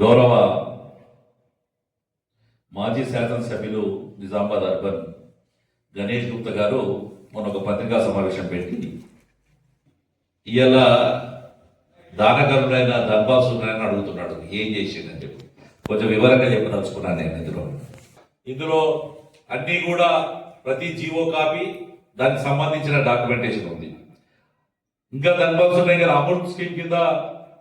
గౌరవ మాజీ శాసనసభ్యులు నిజామాబాద్ అర్బన్ గణేష్ గుప్తా గారు మొన్న ఒక పత్రికా సమావేశం పెట్టి ఇవాళ దానకరుడైన ధర్మాసురుడైన అడుగుతున్నాడు ఏం చేసిందని చెప్పి కొంచెం వివరంగా చెప్పదలుచుకున్నాను నేను ఇందులో అన్నీ కూడా ప్రతి జీవో కాపీ దానికి సంబంధించిన డాక్యుమెంటేషన్ ఉంది. ఇంకా ధర్మాసురుడైన గారు అమృత్ స్కీమ్ కింద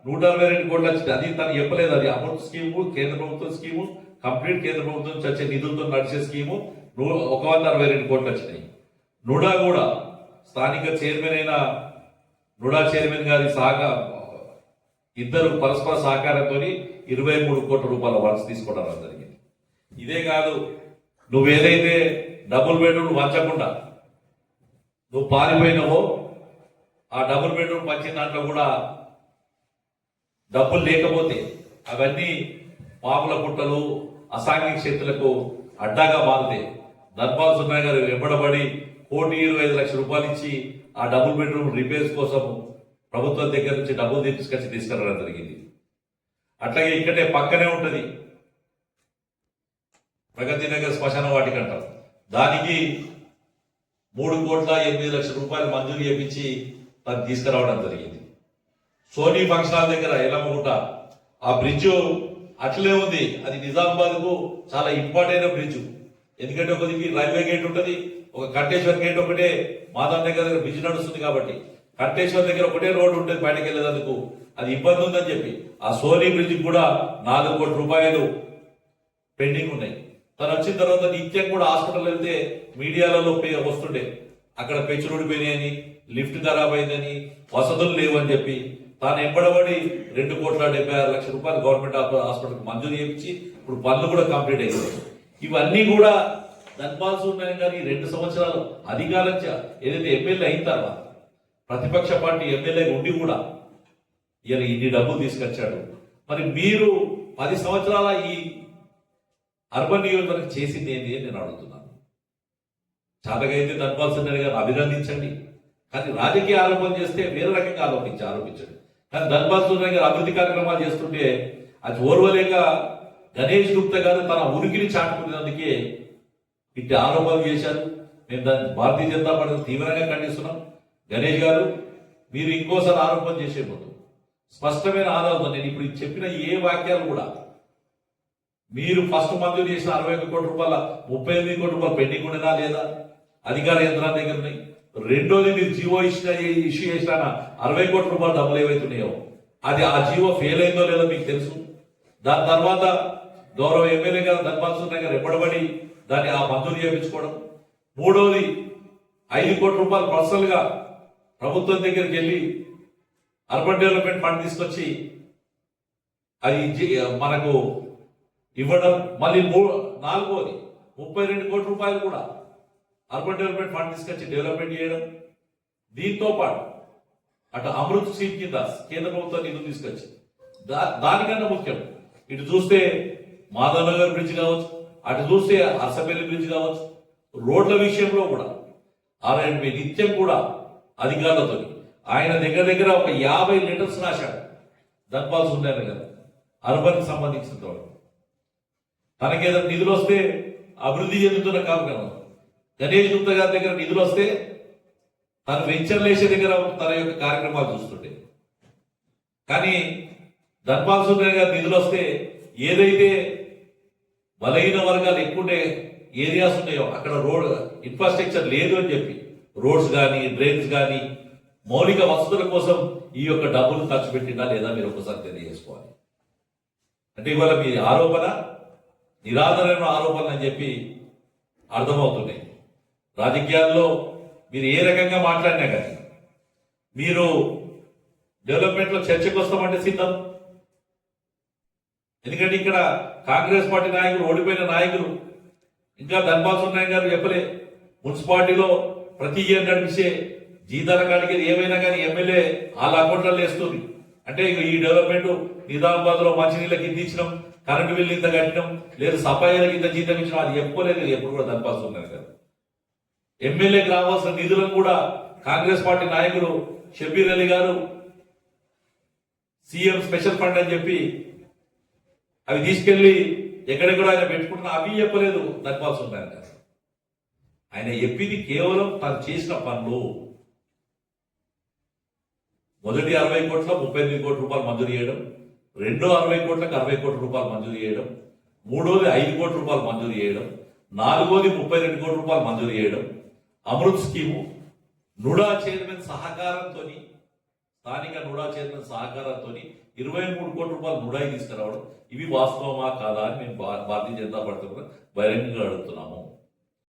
162 కోట్లు వచ్చింది. అది తను చెప్పలేదు. అది అమృత్ స్కీము కేంద్ర ప్రభుత్వ స్కీము, కంప్లీట్ కేంద్ర ప్రభుత్వం నుంచి వచ్చే నిధులతో నడిచే స్కీము 162 కోట్లు వచ్చినాయి. నుడా కూడా స్థానిక చైర్మన్ అయిన నుడా చైర్మన్ గారి ఇద్దరు పరస్పర సహకారంతో 23 కోట్ల రూపాయల వర్క్స్ తీసుకోవడం జరిగింది. ఇదే కాదు, నువ్వేదైతే డబుల్ బెడ్రూమ్ వంచకుండా నువ్వు పారిపోయినావో ఆ డబుల్ బెడ్రూమ్ పంచిన దాంట్లో కూడా డబ్బులు లేకపోతే అవన్నీ పాపుల పుట్టలు అసాంఘిక శక్తులకు అడ్డాగా మారితే ధర్మాల్ సుబ్బయ్య గారు వెంబడబడి 1,25,00,000 రూపాయలు ఇచ్చి ఆ డబుల్ బెడ్రూమ్ రిపేర్స్ కోసం ప్రభుత్వం దగ్గర నుంచి డబ్బులు తీసుకురావడం జరిగింది. అట్లాగే ఇక్కడే పక్కనే ఉంటుంది ప్రగతి నగర్ శ్మశాన వాటిక అంటారు. దానికి 3,08,00,000 రూపాయలు మంజూరు చేయించి తను తీసుకురావడం జరిగింది. సోనీ ఫంక్షన్ హాల్ దగ్గర ఎల్లమ్మగుట్ట ఆ బ్రిడ్జ్ అట్లే ఉంది. అది నిజామాబాద్ కు చాలా ఇంపార్టెంట్ బ్రిడ్జ్. ఎందుకంటే ఒకరికి రైల్వే గేట్ ఉంటుంది, ఒక కట్టేశ్వర్ గేట్ ఒకటే మాధవ్ నగర్ దగ్గర బ్రిడ్జ్ నడుస్తుంది కాబట్టి కట్టేశ్వర్ దగ్గర ఒకటే రోడ్డు ఉంటుంది బయటకు వెళ్ళేందుకు. అది ఇబ్బంది ఉందని చెప్పి ఆ సోనీ బ్రిడ్జ్ కూడా 4 కోట్ల రూపాయలు పెండింగ్ ఉన్నాయి. తను వచ్చిన తర్వాత నిత్యం కూడా హాస్పిటల్ వెళ్తే మీడియాలలో వస్తుండే అక్కడ పెచ్చులు ఊడిపోయినాయని, లిఫ్ట్ ఖరాబ్ అయిందని, వసతులు లేవని చెప్పి తాను ఎంబడబడి 2,76,00,000 రూపాయలు గవర్నమెంట్ హాస్పిటల్కి మంజూరు చేయించి ఇప్పుడు పనులు కూడా కంప్లీట్ అయ్యాయి. ఇవన్నీ కూడా ధర్మాల్ సుబ్బయ్య గారి 2 సంవత్సరాలు అధికారం ఏదైతే ఎమ్మెల్యే అయిన తర్వాత ప్రతిపక్ష పార్టీ ఎమ్మెల్యే ఉండి కూడా ఇలా ఇన్ని డబ్బులు తీసుకొచ్చాడు. మరి మీరు 10 సంవత్సరాల ఈ అర్బన్ నియోజకవర్గం చేసింది ఏంటి అని నేను అడుగుతున్నాను. చాతకైతే ధర్మాల్ సుబ్బయ్య గారు అభినందించండి, కానీ రాజకీయ ఆరోపణ చేస్తే వేరే రకంగా ఆరోపించండి. కానీ ధర్మాల్ సుబ్బయ్య గారు అభివృద్ధి కార్యక్రమాలు చేస్తుంటే అది ఓర్వలేక గణేష్ గుప్తా గారు తన ఉనికిని చాటుకునేందుకే ఇట్టి ఆరోపణలు చేశారు. మేము దాన్ని భారతీయ జనతా పార్టీ తీవ్రంగా ఖండిస్తున్నాం. గణేష్ గారు, మీరు ఇంకోసారి ఆరోపణ చేసే ముందు స్పష్టమైన ఆధారంతో నేను ఇప్పుడు చెప్పిన ఏ వాక్యాలు కూడా మీరు ఫస్ట్ మంజూరు చేసిన 61 కోట్ల రూపాయల 38 కోట్ల రూపాయలు పెండింగ్ ఉండేనా లేదా అధికార యంత్రాల దగ్గర ఉన్నాయి. రెండోది మీరు జీవో ఇష్యూ చేసిన 60 కోట్ల రూపాయలు డబ్బులు ఏవైతున్నాయో అది ఆ జీవో ఫెయిల్ అయిందో లేదో మీకు తెలుసు. దాని తర్వాత గౌరవ ఎమ్మెల్యే గారు ధర్మాల్ సుబ్బయ్య గారు ఎప్పటిబడి దాన్ని ఆ మంజూరు చేయించుకోవడం. మూడోది 5 కోట్ల రూపాయలు పర్సనల్ గా ప్రభుత్వం దగ్గరికి వెళ్ళి అర్బన్ డెవలప్మెంట్ ఫండ్ తీసుకొచ్చి అది మనకు ఇవ్వడం. మళ్ళీ నాలుగోది 32 కోట్ల రూపాయలు కూడా అర్బన్ డెవలప్మెంట్ ఫండ్ తీసుకొచ్చి డెవలప్మెంట్ చేయడం. దీంతో పాటు అటు అమృత్ స్కీమ్ కింద కేంద్ర ప్రభుత్వం నిధులు తీసుకొచ్చి దానికన్నా ముఖ్యం ఇటు చూస్తే మాధవ్ నగర్ బ్రిడ్జ్ కావచ్చు, అటు చూస్తే అర్సపల్లి బ్రిడ్జ్ కావచ్చు, రోడ్ల విషయంలో కూడా ఆయన నిత్యం కూడా అధికారులతో ఆయన దగ్గర ఒక 50 లీటర్స్ రాశాడు ధర్మాల్ సుబ్బయ్య గారు అర్బన్ కి సంబంధించిన వాడు. తనకేదైనా నిధులు వస్తే అభివృద్ధి చెందుతున్న కార్యక్రమం. గణేష్ గుప్తా గారి దగ్గర నిధులు వస్తే తను వెంచర్లేసే దగ్గర తన యొక్క కార్యక్రమాలు చూస్తుండే. కానీ ధర్మాల్ సుబ్బయ్య గారి నిధులు వస్తే ఏదైతే బలహీన వర్గాలు ఎక్కువ ఏరియాస్ ఉన్నాయో అక్కడ రోడ్ ఇన్ఫ్రాస్ట్రక్చర్ లేదు అని చెప్పి రోడ్స్ కానీ డ్రైన్స్ కానీ మౌలిక వసతుల కోసం ఈ యొక్క డబ్బులు ఖర్చు పెట్టిందా లేదా మీరు ఒకసారి తెలియజేసుకోవాలి. అంటే ఇవాళ మీ ఆరోపణ నిరాధారమైన ఆరోపణలు అని చెప్పి అర్థమవుతున్నాయి. రాజకీయాల్లో మీరు ఏ రకంగా మాట్లాడినా కానీ మీరు డెవలప్మెంట్ లో చర్చకు వస్తామంటే సిద్ధం. ఎందుకంటే ఇక్కడ కాంగ్రెస్ పార్టీ నాయకులు, ఓడిపోయిన నాయకులు ఇంకా ధర్మాల్ సుబ్బయ్య గారు చెప్పలే మున్సిపాలిటీలో ప్రతి ఇయర్ నడిపిస్తే జీతాల కాడికి ఏమైనా కానీ ఎమ్మెల్యే వాళ్ళ అకౌంట్లలో వేస్తుంది. అంటే ఈ డెవలప్మెంట్ నిజామాబాద్ లో మంచినీళ్ళకి ఇంత ఇచ్చినాం, కరెంటు బిల్లు ఇంత కట్టినాం, లేదు సఫాయిలకు ఇంత జీతం ఇచ్చినాం, అది చెప్పుకోలేదు ఎప్పుడు కూడా ధర్మాల్ సుబ్బయ్య గారు. ఎమ్మెల్యేకి రావాల్సిన నిధులను కూడా కాంగ్రెస్ పార్టీ నాయకులు షబీర్ అలీ గారు సీఎం స్పెషల్ ఫండ్ అని చెప్పి అవి తీసుకెళ్లి ఎక్కడెక్కడ ఆయన పెట్టుకుంటున్నా అవి చెప్పలేదు దర్పాల్సి ఉంటాను కదా. ఆయన చెప్పింది కేవలం తను చేసిన పనులు. మొదటి 60 కోట్ల 38 కోట్ల రూపాయలు మంజూరు చేయడం, రెండో 60 కోట్లకు 60 కోట్ల రూపాయలు మంజూరు చేయడం, మూడోది 5 కోట్ల రూపాయలు మంజూరు చేయడం, నాలుగోది 32 కోట్ల రూపాయలు మంజూరు చేయడం, అమృత్ స్కీము, నుడా చైర్మన్ సహకారంతో, స్థానిక నుడా చైర్మన్ సహకారంతో 23 కోట్ల రూపాయలు నుడాయి తీసుకురావడం. ఇవి వాస్తవమా కాదా అని మేము భారతీయ జనతా పార్టీ బహిరంగంగా అడుగుతున్నాము.